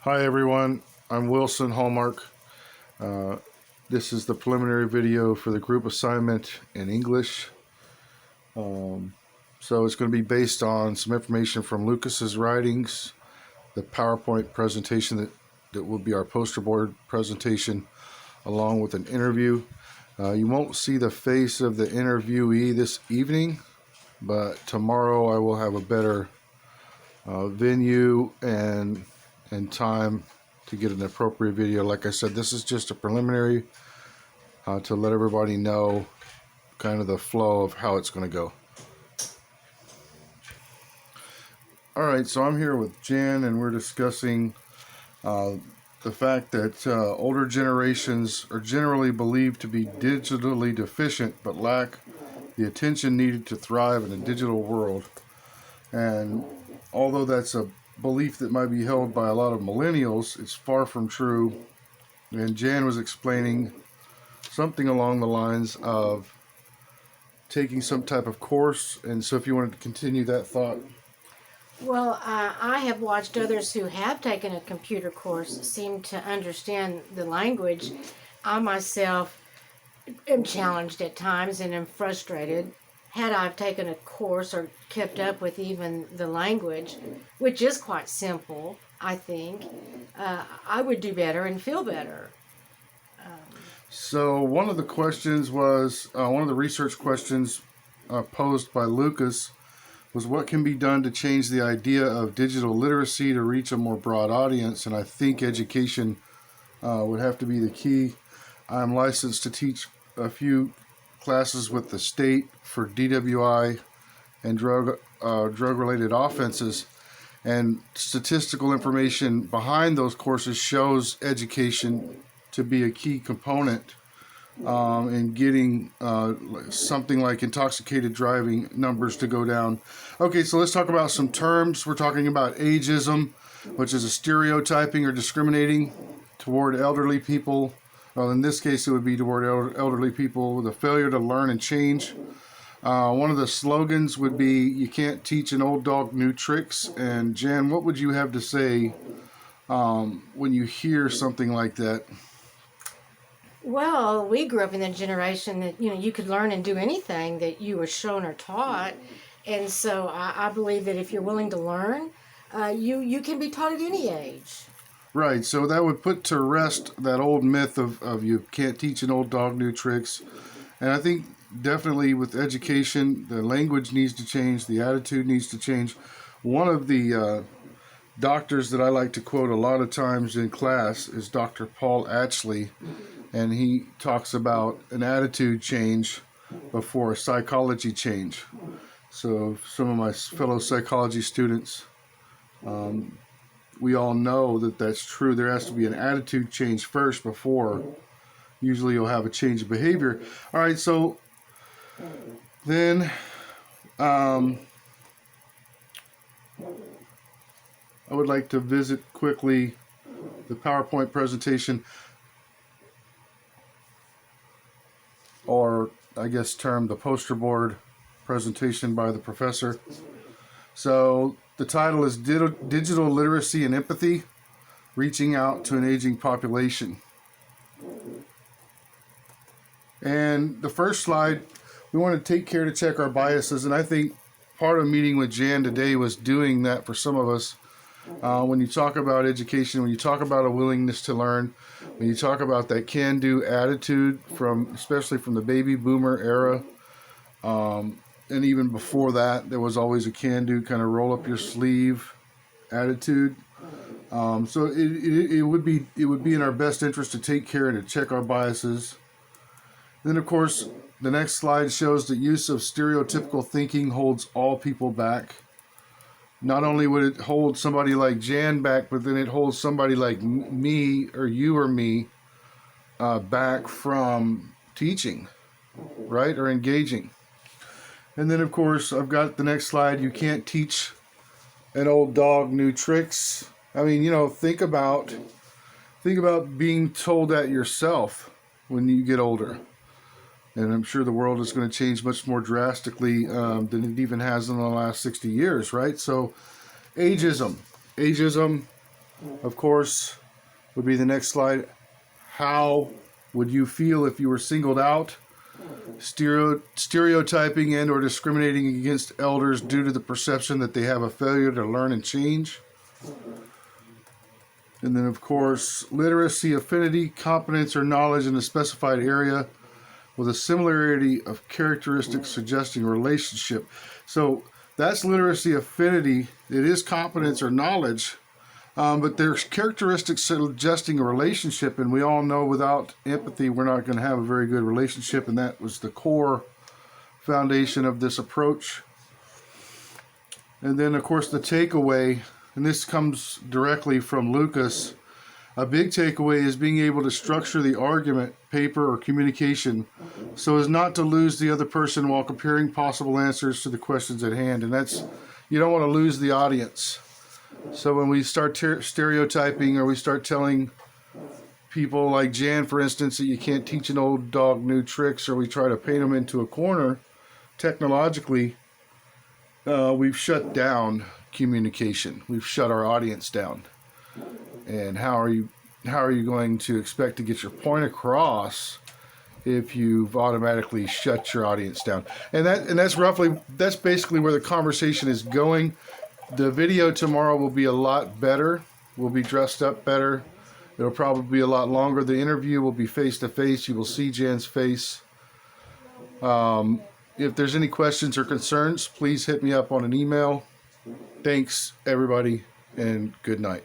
Hi everyone, I'm Wilson Hallmark. Uh, this is the preliminary video for the group assignment in English. So it's going to be based on some information from Lucas's writings, the PowerPoint presentation that will be our poster board presentation, along with an interview. You won't see the face of the interviewee this evening, but tomorrow I will have a better venue and time to get an appropriate video. Like I said, this is just a preliminary to let everybody know kind of the flow of how it's going to go. Alright, so I'm here with Jan and we're discussing the fact that older generations are generally believed to be digitally deficient but lack the attention needed to thrive in a digital world. And although that's a belief that might be held by a lot of millennials, it's far from true. And Jan was explaining something along the lines of taking some type of course. And so if you wanted to continue that thought. Well, I have watched others who have taken a computer course seem to understand the language. I myself am challenged at times and am frustrated. Had I taken a course or kept up with even the language, which is quite simple, I think, I would do better and feel better. So one of the questions was, one of the research questions posed by Lucas was what can be done to change the idea of digital literacy to reach a more broad audience, and I think education would have to be the key. I'm licensed to teach a few classes with the state for DWI and drug-related offenses, and statistical information behind those courses shows education to be a key component in getting something like intoxicated driving numbers to go down. Okay, so let's talk about some terms. We're talking about ageism, which is a stereotyping or discriminating toward elderly people. Well, in this case, it would be toward elderly people with a failure to learn and change. One of the slogans would be, "You can't teach an old dog new tricks." And Jan, what would you have to say when you hear something like that? Well, we grew up in the generation that, you could learn and do anything that you were shown or taught. And so I believe that if you're willing to learn, you can be taught at any age. Right, so that would put to rest that old myth of you can't teach an old dog new tricks. And I think definitely with education, the language needs to change, the attitude needs to change. One of the doctors that I like to quote a lot of times in class is Dr. Paul Atchley, and he talks about an attitude change before a psychology change. So some of my fellow psychology students, we all know that that's true. There has to be an attitude change first before usually you'll have a change of behavior. All right, so then I would like to visit quickly the PowerPoint presentation, or I guess termed the poster board presentation by the professor. So the title is Digital Literacy and Empathy, Reaching Out to an Aging Population. And the first slide, we want to take care to check our biases, and I think part of meeting with Jan today was doing that for some of us. When you talk about education, when you talk about a willingness to learn, when you talk about that can-do attitude especially from the baby boomer era, and even before that, there was always a can-do kind of roll up your sleeve attitude. So it would be in our best interest to take care and to check our biases. Then, of course, the next slide shows the use of stereotypical thinking holds all people back. Not only would it hold somebody like Jan back, but then it holds somebody like me or you or me back from teaching, right, or engaging. And then, of course, I've got the next slide. You can't teach an old dog new tricks. I mean, think about being told that yourself when you get older. And I'm sure the world is going to change much more drastically than it even has in the last 60 years, right? So ageism. of course, would be the next slide. How would you feel if you were singled out? Stereotyping and or discriminating against elders due to the perception that they have a failure to learn and change. And then, of course, literacy, affinity, competence, or knowledge in a specified area with a similarity of characteristics suggesting a relationship. So that's literacy, affinity. It is competence or knowledge, but there's characteristics suggesting a relationship, and we all know without empathy we're not going to have a very good relationship, and that was the core foundation of this approach. And then, of course, the takeaway, and this comes directly from Lucas. A big takeaway is being able to structure the argument, paper, or communication so as not to lose the other person while comparing possible answers to the questions at hand. And that's, you don't want to lose the audience. So when we start stereotyping, or we start telling people like Jan, for instance, that you can't teach an old dog new tricks, or we try to paint them into a corner, technologically, we've shut down communication. We've shut our audience down. And how are you going to expect to get your point across if you've automatically shut your audience down? And that's basically where the conversation is going. The video tomorrow will be a lot better. We'll be dressed up better. It'll probably be a lot longer. The interview will be face to face. You will see Jan's face. If there's any questions or concerns, please hit me up on an email. Thanks, everybody, and good night.